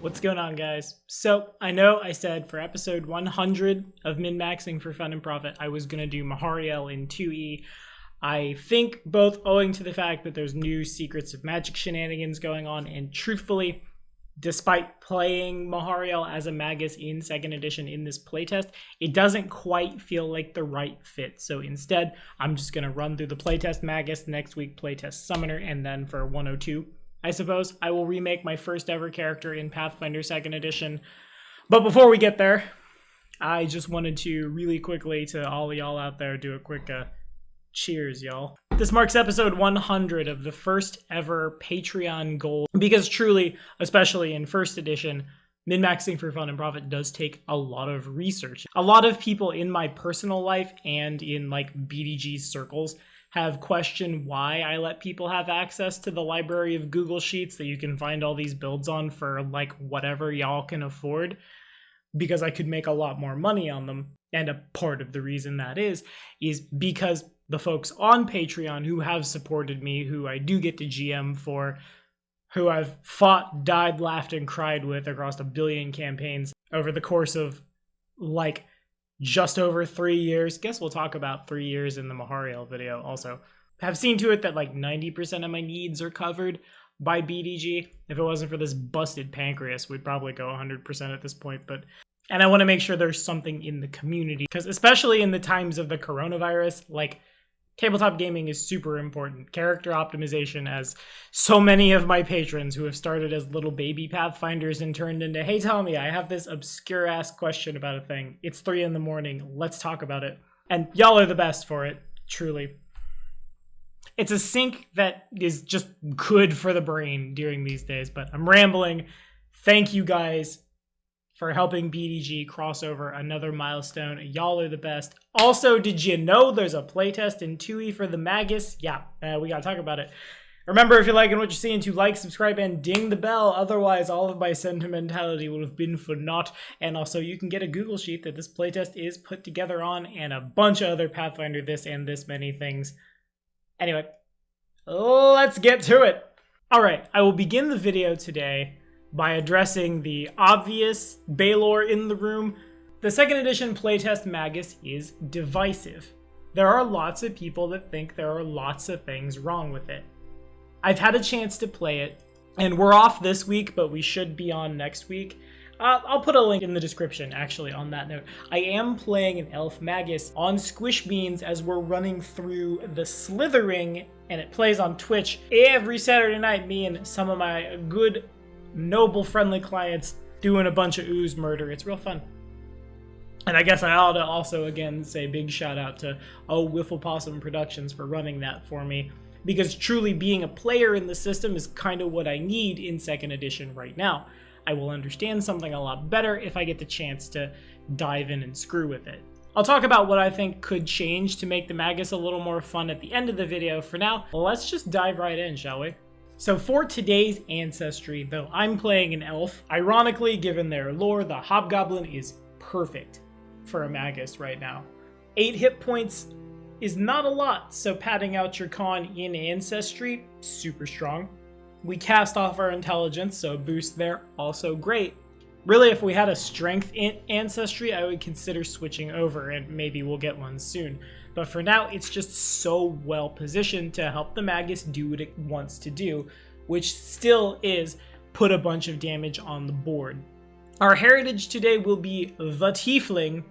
What's going on, guys? So, I know I said for episode 100 of Min-Maxing for Fun and Profit, I was going to do Mahariel in 2E. I think both owing to the fact that there's new Secrets of Magic shenanigans going on, and truthfully, despite playing Mahariel as a Magus in 2nd edition in this playtest, it doesn't quite feel like the right fit. So instead, I'm just going to run through the playtest Magus, next week playtest Summoner, and then for 102, I suppose, I will remake my first ever character in Pathfinder 2nd edition. But before we get there, I just wanted to really quickly, to all y'all out there, do a quick cheers, y'all. This marks episode 100 of the first ever Patreon goal, because truly, especially in 1st edition, Min-Maxing for Fun and Profit does take a lot of research. A lot of people in my personal life and in like BDG circles have questioned why I let people have access to the library of Google Sheets that you can find all these builds on for like whatever y'all can afford, because I could make a lot more money on them. And a part of the reason that is because the folks on Patreon who have supported me, who I do get to GM for, who I've fought, died, laughed, and cried with across a billion campaigns over the course of like just over 3 years. Guess we'll talk about 3 years in the Mahariel video also. Have seen to it that like 90% of my needs are covered by BDG. If it wasn't for this busted pancreas, we'd probably go 100% at this point. And I want to make sure there's something in the community, because especially in the times of the coronavirus, like tabletop gaming is super important. Character optimization, as so many of my patrons who have started as little baby Pathfinders and turned into, hey Tommy, I have this obscure ass question about a thing. It's 3 a.m. Let's talk about it. And y'all are the best for it, truly. It's a sync that is just good for the brain during these days, but I'm rambling. Thank you guys for helping BDG cross over another milestone. Y'all are the best. Also, did you know there's a playtest in 2E for the Magus? Yeah, we gotta talk about it. Remember, if you're liking what you're seeing, to like, subscribe, and ding the bell. Otherwise, all of my sentimentality would have been for naught. And also, you can get a Google Sheet that this playtest is put together on, and a bunch of other Pathfinder this and this many things. Anyway, let's get to it. All right, I will begin the video today by addressing the obvious Baylor in the room. The 2nd edition playtest Magus is divisive. There are lots of people that think there are lots of things wrong with it. I've had a chance to play it, and we're off this week, but we should be on next week. I'll put a link in the description, actually, on that note. I am playing an Elf Magus on Squish Beans as we're running through the Slithering, and it plays on Twitch every Saturday night, me and some of my good, noble, friendly clients doing a bunch of ooze murder. It's real fun. And I guess I ought to also, again, say big shout out to Wiffle Possum Productions for running that for me, because truly being a player in the system is kind of what I need in 2nd edition right now. I will understand something a lot better if I get the chance to dive in and screw with it. I'll talk about what I think could change to make the Magus a little more fun at the end of the video. For now, let's just dive right in, shall we? So for today's Ancestry, though I'm playing an elf, ironically, given their lore, the Hobgoblin is perfect for a Magus right now. 8 hit points is not a lot, so padding out your con in Ancestry, super strong. We cast off our intelligence, so a boost there, also great. Really, if we had a strength in Ancestry, I would consider switching over, and maybe we'll get one soon. But for now, it's just so well positioned to help the Magus do what it wants to do, which still is put a bunch of damage on the board. Our heritage today will be the Tiefling,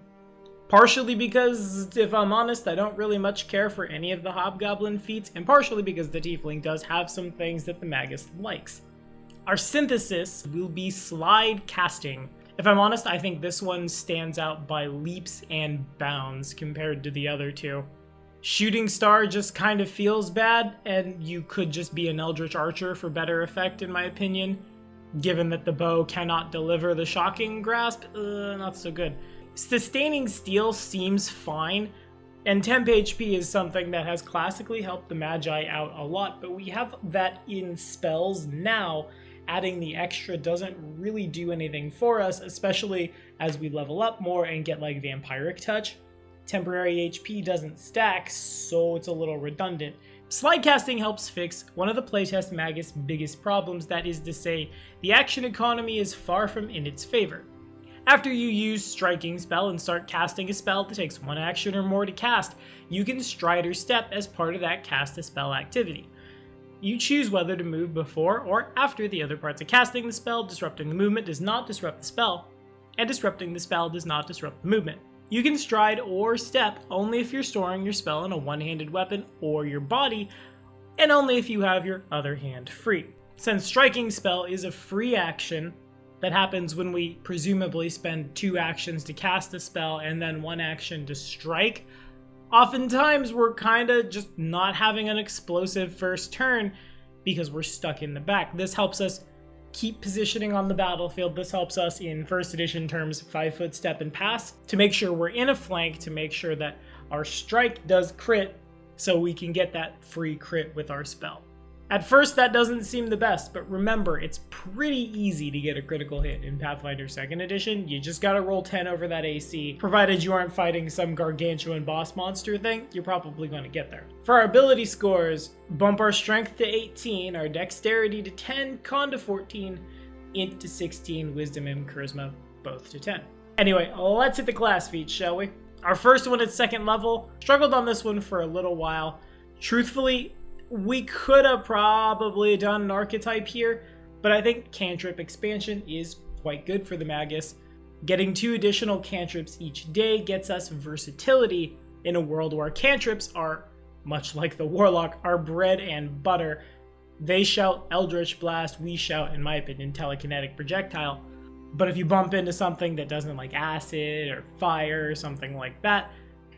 partially because, if I'm honest, I don't really much care for any of the Hobgoblin feats, and partially because the Tiefling does have some things that the Magus likes. Our synthesis will be Slide Casting. If I'm honest, I think this one stands out by leaps and bounds compared to the other two. Shooting Star just kind of feels bad, and you could just be an Eldritch Archer for better effect, in my opinion. Given that the bow cannot deliver the Shocking Grasp, not so good. Sustaining Steel seems fine, and temp HP is something that has classically helped the Magi out a lot, but we have that in spells now. Adding the extra doesn't really do anything for us, especially as we level up more and get like Vampiric Touch. Temporary HP doesn't stack, so it's a little redundant. Slide casting helps fix one of the playtest Magus' biggest problems, that is to say, the action economy is far from in its favor. After you use Striking Spell and start casting a spell that takes 1 action or more to cast, you can stride or step as part of that cast a spell activity. You choose whether to move before or after the other parts of casting the spell. Disrupting the movement does not disrupt the spell, and disrupting the spell does not disrupt the movement. You can stride or step only if you're storing your spell in a one-handed weapon or your body, and only if you have your other hand free. Since Striking Spell is a free action that happens when we presumably spend 2 actions to cast a spell and then 1 action to strike, oftentimes we're kinda just not having an explosive first turn because we're stuck in the back. This helps us keep positioning on the battlefield. This helps us in first edition terms 5-foot step and pass to make sure we're in a flank, to make sure that our strike does crit so we can get that free crit with our spell. At first that doesn't seem the best, but remember, it's pretty easy to get a critical hit in Pathfinder 2nd edition. You just gotta roll 10 over that AC. Provided you aren't fighting some gargantuan boss monster thing, you're probably gonna get there. For our ability scores, bump our strength to 18, our dexterity to 10, con to 14, int to 16, wisdom and charisma both to 10. Anyway, let's hit the class feats, shall we? Our first one at 2nd level, struggled on this one for a little while. Truthfully, we could have probably done an archetype here, but I think cantrip expansion is quite good for the Magus. Getting 2 additional cantrips each day gets us versatility in a world where cantrips are, much like the Warlock, are bread and butter. They shout Eldritch Blast, we shout, in my opinion, Telekinetic Projectile. But if you bump into something that doesn't like acid or fire or something like that,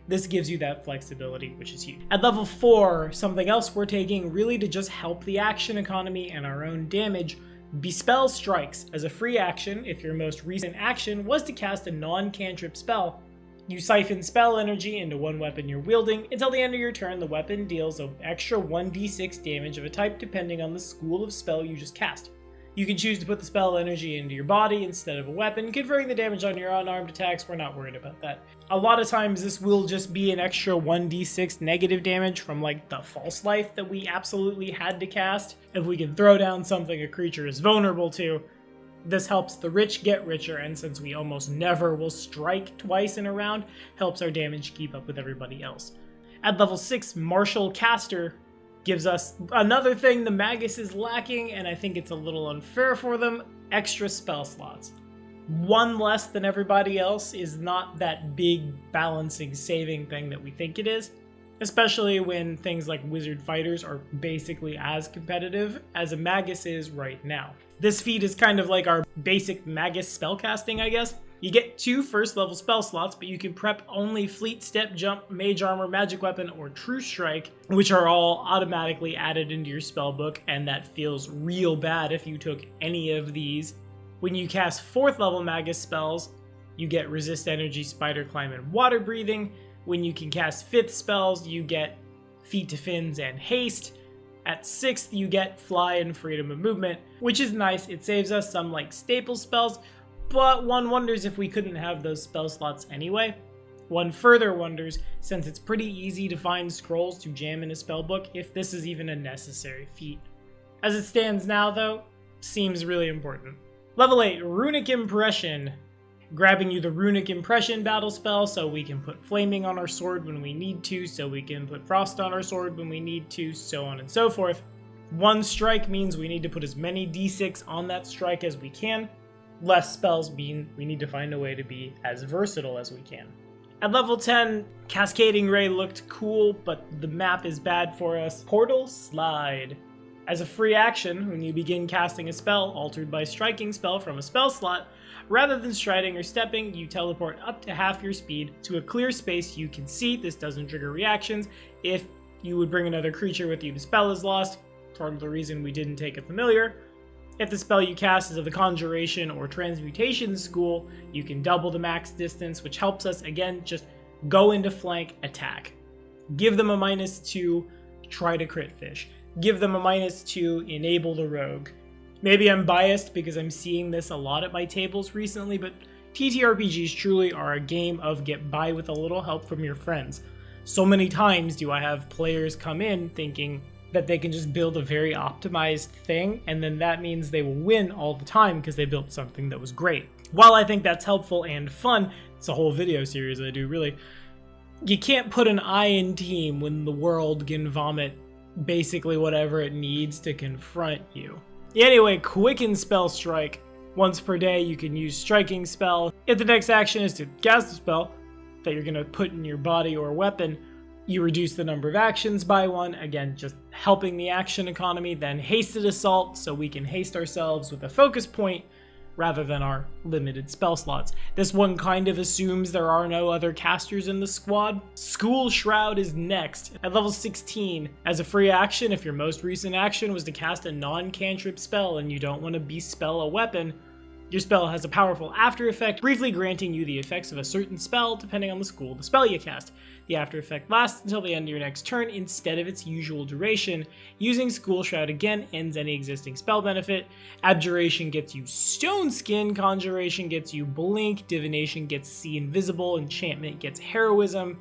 this gives you that flexibility, which is huge. At level 4, something else we're taking really to just help the action economy and our own damage, Bespell Strikes. As a free action, if your most recent action was to cast a non-cantrip spell, you siphon spell energy into one weapon you're wielding. Until the end of your turn, the weapon deals an extra 1d6 damage of a type depending on the school of spell you just cast. You can choose to put the spell energy into your body instead of a weapon, conferring the damage on your unarmed attacks. We're not worried about that. A lot of times this will just be an extra 1d6 negative damage from like the false life that we absolutely had to cast. If we can throw down something a creature is vulnerable to, this helps the rich get richer, and since we almost never will strike twice in a round, helps our damage keep up with everybody else. At level 6, Martial Caster gives us another thing the Magus is lacking, and I think it's a little unfair for them: extra spell slots. 1 less than everybody else is not that big balancing saving thing that we think it is, especially when things like wizard fighters are basically as competitive as a Magus is right now. This feat is kind of like our basic Magus spellcasting, I guess. You get 2 first level spell slots, but you can prep only Fleet, Step, Jump, Mage Armor, Magic Weapon, or True Strike, which are all automatically added into your spellbook, and that feels real bad if you took any of these. When you cast 4th level Magus spells, you get Resist Energy, Spider Climb, and Water Breathing. When you can cast 5th spells, you get Feet to Fins and Haste. At 6th, you get Fly and Freedom of Movement, which is nice. It saves us some like staple spells, but one wonders if we couldn't have those spell slots anyway. One further wonders, since it's pretty easy to find scrolls to jam in a spellbook, if this is even a necessary feat. As it stands now, though, seems really important. Level 8, Runic Impression. Grabbing you the Runic Impression battle spell so we can put Flaming on our sword when we need to, so we can put Frost on our sword when we need to, so on and so forth. 1 strike means we need to put as many d6 on that strike as we can. Less spells mean we need to find a way to be as versatile as we can. At level 10, Cascading Ray looked cool, but the map is bad for us. Portal Slide. As a free action, when you begin casting a spell altered by Striking Spell from a spell slot, rather than striding or stepping, you teleport up to half your speed to a clear space you can see. This doesn't trigger reactions. If you would bring another creature with you, the spell is lost. Part of the reason we didn't take a familiar. If the spell you cast is of the Conjuration or Transmutation school, you can double the max distance, which helps us, again, just go into flank attack. Give them a -2, try to crit fish. Give them a -2, enable the rogue. Maybe I'm biased because I'm seeing this a lot at my tables recently, but TTRPGs truly are a game of get by with a little help from your friends. So many times do I have players come in thinking that they can just build a very optimized thing, and then that means they will win all the time because they built something that was great. While I think that's helpful and fun, it's a whole video series I do really, you can't put an I in team when the world can vomit basically whatever it needs to confront you. Anyway, Quicken Spell Strike. Once per day you can use Striking Spell. If the next action is to cast a spell that you're going to put in your body or weapon, you reduce the number of actions by 1, again just helping the action economy. Then Hasted Assault, so we can haste ourselves with a focus point rather than our limited spell slots. This one kind of assumes there are no other casters in the squad. School Shroud is next at level 16. As a free action, if your most recent action was to cast a non-cantrip spell and you don't want to bespell a weapon, your spell has a powerful after effect, briefly granting you the effects of a certain spell depending on the school of the spell you cast. The after effect lasts until the end of your next turn instead of its usual duration. Using School Shroud again ends any existing spell benefit. Abjuration gets you Stone Skin, Conjuration gets you Blink, Divination gets See Invisible, Enchantment gets Heroism,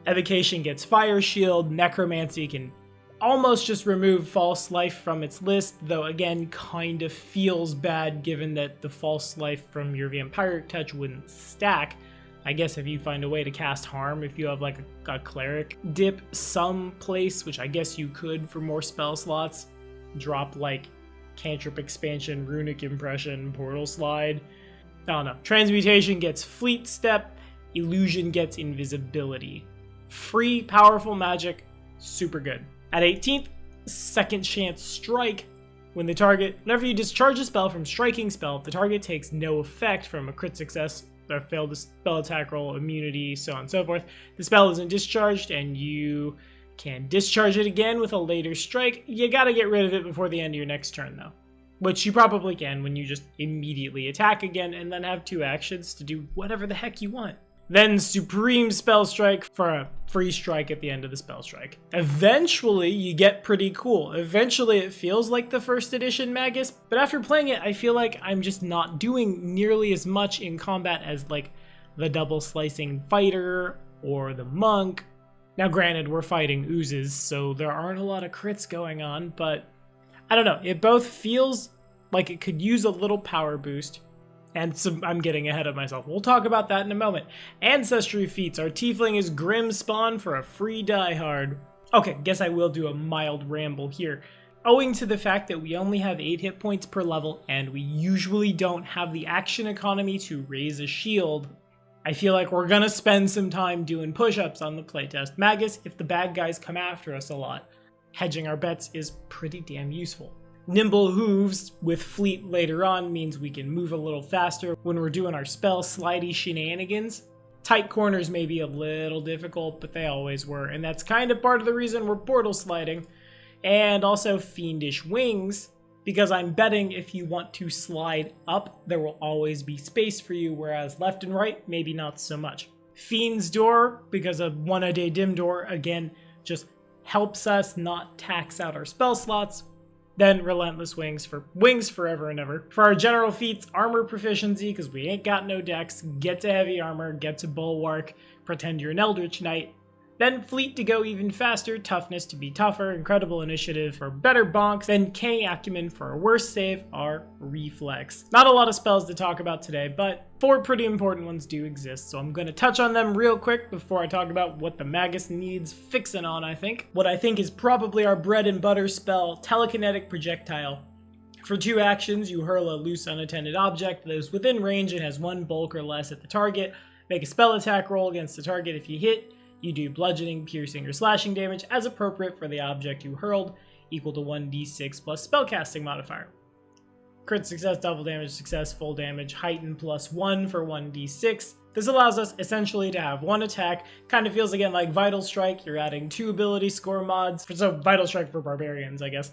Evocation gets Fire Shield, Necromancy can almost just remove False Life from its list, though again kind of feels bad given that the False Life from your Vampiric Touch wouldn't stack. I guess if you find a way to cast Harm, if you have like a Cleric dip someplace, which I guess you could for more spell slots, drop like Cantrip Expansion, Runic Impression, Portal Slide. I don't know. Transmutation gets Fleet Step, Illusion gets Invisibility. Free, powerful magic, super good. At 18th, Second Chance Strike. Whenever you discharge a spell from Striking Spell, if the target takes no effect from a crit success, or failed spell attack roll, immunity, so on and so forth, the spell isn't discharged and you can discharge it again with a later strike. You gotta get rid of it before the end of your next turn though, which you probably can when you just immediately attack again and then have 2 actions to do whatever the heck you want. Then Supreme Spell Strike for a free strike at the end of the spell strike. Eventually, you get pretty cool. Eventually, it feels like the first edition Magus, but after playing it, I feel like I'm just not doing nearly as much in combat as like the double slicing fighter or the monk. Now granted, we're fighting oozes, so there aren't a lot of crits going on, but I don't know. It both feels like it could use a little power boost, and I'm getting ahead of myself. We'll talk about that in a moment. Ancestry Feats. Our Tiefling is Grim Spawn for a free diehard. Okay, guess I will do a mild ramble here. Owing to the fact that we only have 8 hit points per level, and we usually don't have the action economy to raise a shield, I feel like we're gonna spend some time doing push-ups on the playtest Magus if the bad guys come after us a lot. Hedging our bets is pretty damn useful. Nimble Hooves with Fleet later on means we can move a little faster when we're doing our spell slidey shenanigans. Tight corners may be a little difficult, but they always were, and that's kind of part of the reason we're portal sliding. And also Fiendish Wings, because I'm betting if you want to slide up, there will always be space for you, whereas left and right, maybe not so much. Fiend's Door, because of 1-a-day dim door, again, just helps us not tax out our spell slots. Then Relentless Wings for Wings Forever and Ever. For our general feats, Armor Proficiency, because we ain't got no dex, get to Heavy Armor, get to Bulwark, pretend you're an Eldritch Knight. Then Fleet to go even faster, Toughness to be tougher, Incredible Initiative for better bonks, then Canny Acumen for a worse save, our Reflex. Not a lot of spells to talk about today, but 4 pretty important ones do exist, so I'm going to touch on them real quick before I talk about what the Magus needs fixing on, I think. What I think is probably our bread and butter spell, Telekinetic Projectile. For 2 actions, you hurl a loose unattended object that is within range and has 1 bulk or less at the target. Make a spell attack roll against the target. If you hit, you do bludgeoning, piercing, or slashing damage as appropriate for the object you hurled, equal to 1d6 plus spellcasting modifier. Crit success, double damage, success, full damage, heighten +1 for 1d6. This allows us essentially to have 1 attack. Kind of feels again like Vital Strike. You're adding 2 ability score mods. So Vital Strike for barbarians, I guess.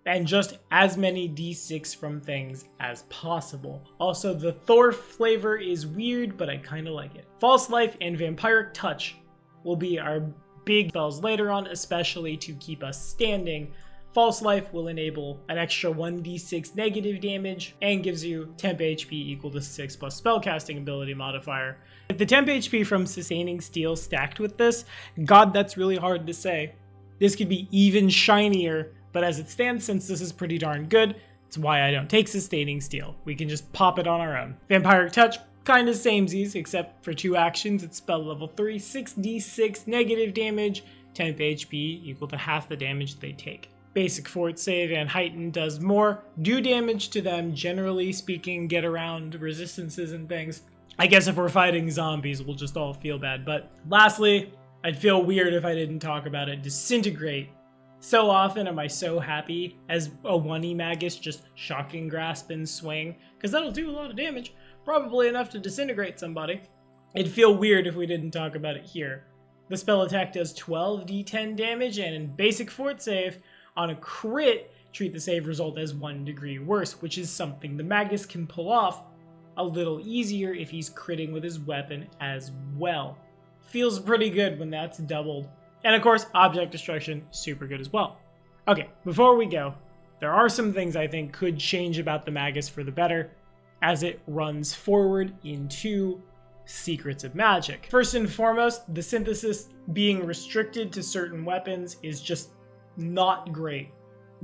And just as many d6 from things as possible. Also, the Thor flavor is weird, but I kind of like it. False Life and Vampiric Touch will be our big spells later on, especially to keep us standing. False Life will enable an extra 1d6 negative damage and gives you temp HP equal to 6 plus spellcasting ability modifier. If the temp HP from Sustaining Steel stacked with this, God, that's really hard to say. This could be even shinier, but as it stands, since this is pretty darn good, it's why I don't take Sustaining Steel. We can just pop it on our own. Vampiric Touch, kind of samesies, except for 2 actions. It's spell level 3, 6d6 negative damage, temp HP equal to half the damage they take. Basic Fort Save and Heighten does more, do damage to them, generally speaking, get around resistances and things. I guess if we're fighting zombies, we'll just all feel bad. But lastly, I'd feel weird if I didn't talk about it. Disintegrate. So often am I so happy as a 1E Magus just Shocking Grasp and Swing, because that'll do a lot of damage, probably enough to disintegrate somebody. It'd feel weird if we didn't talk about it here. The spell attack does 12d10 damage, and in Basic Fort Save, on a crit, treat the save result as 1 degree worse, which is something the Magus can pull off a little easier if he's critting with his weapon as well. Feels pretty good when that's doubled. And of course, Object Destruction, super good as well. Okay, before we go, there are some things I think could change about the Magus for the better as it runs forward into Secrets of Magic. First and foremost, the synthesis being restricted to certain weapons is just not great.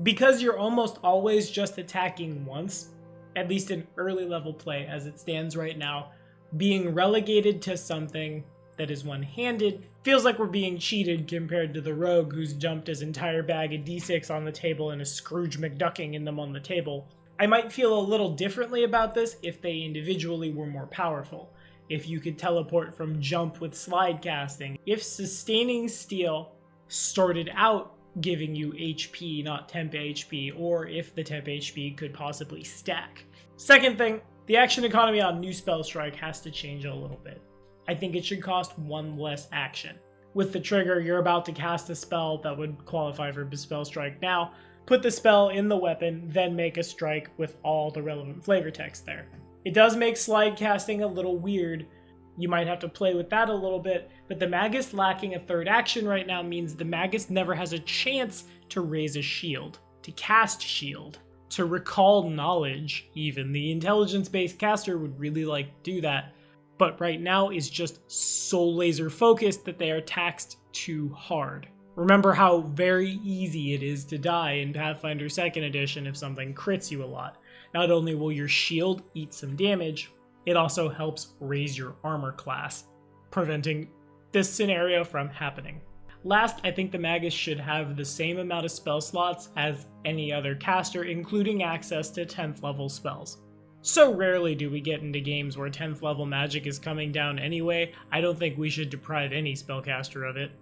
Because you're almost always just attacking once, at least in early level play as it stands right now, being relegated to something that is one-handed feels like we're being cheated compared to the rogue who's dumped his entire bag of d6 on the table and is Scrooge McDucking in them on the table. I might feel a little differently about this if they individually were more powerful. If you could teleport from jump with slide casting. If Sustaining Steel started out giving you HP, not temp HP, or if the temp HP could possibly stack. Second thing, the action economy on new Spell Strike has to change a little bit. I think it should cost 1 less action. With the trigger, you're about to cast a spell that would qualify for Spell Strike now, put the spell in the weapon, then make a strike with all the relevant flavor text there. It does make slide casting a little weird. You might have to play with that a little bit, but the Magus lacking a third action right now means the Magus never has a chance to raise a shield, to cast shield, to recall knowledge even. The intelligence-based caster would really like to do that, but right now is just so laser focused that they are taxed too hard. Remember how very easy it is to die in Pathfinder 2nd Edition if something crits you a lot. Not only will your shield eat some damage, it also helps raise your armor class, preventing this scenario from happening. Last, I think the Magus should have the same amount of spell slots as any other caster, including access to 10th level spells. So rarely do we get into games where 10th level magic is coming down anyway, I don't think we should deprive any spellcaster of it.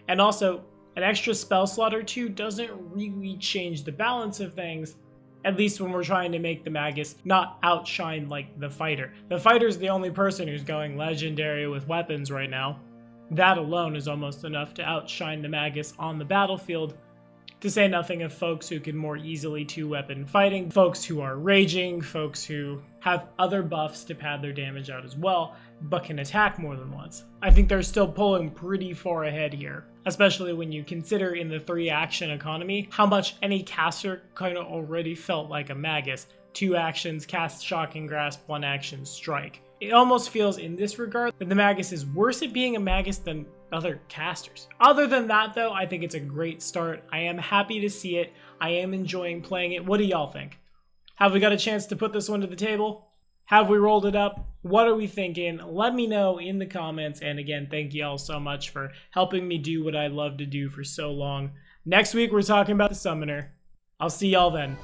And also, an extra spell slot or 2 doesn't really change the balance of things, at least when we're trying to make the Magus not outshine like the fighter. The fighter's the only person who's going legendary with weapons right now. That alone is almost enough to outshine the Magus on the battlefield, to say nothing of folks who can more easily 2-weapon fighting, folks who are raging, folks who have other buffs to pad their damage out as well, but can attack more than once. I think they're still pulling pretty far ahead here, especially when you consider in the 3-action economy how much any caster kind of already felt like a Magus. 2 actions, cast Shocking Grasp, 1 action, strike. It almost feels in this regard that the Magus is worse at being a Magus than other casters. Other than that though, I think it's a great start. I am happy to see it. I am enjoying playing it. What do y'all think? Have we got a chance to put this one to the table? Have we rolled it up? What are we thinking? Let me know in the comments. And again, thank you all so much for helping me do what I love to do for so long. Next week, we're talking about the Summoner. I'll see y'all then.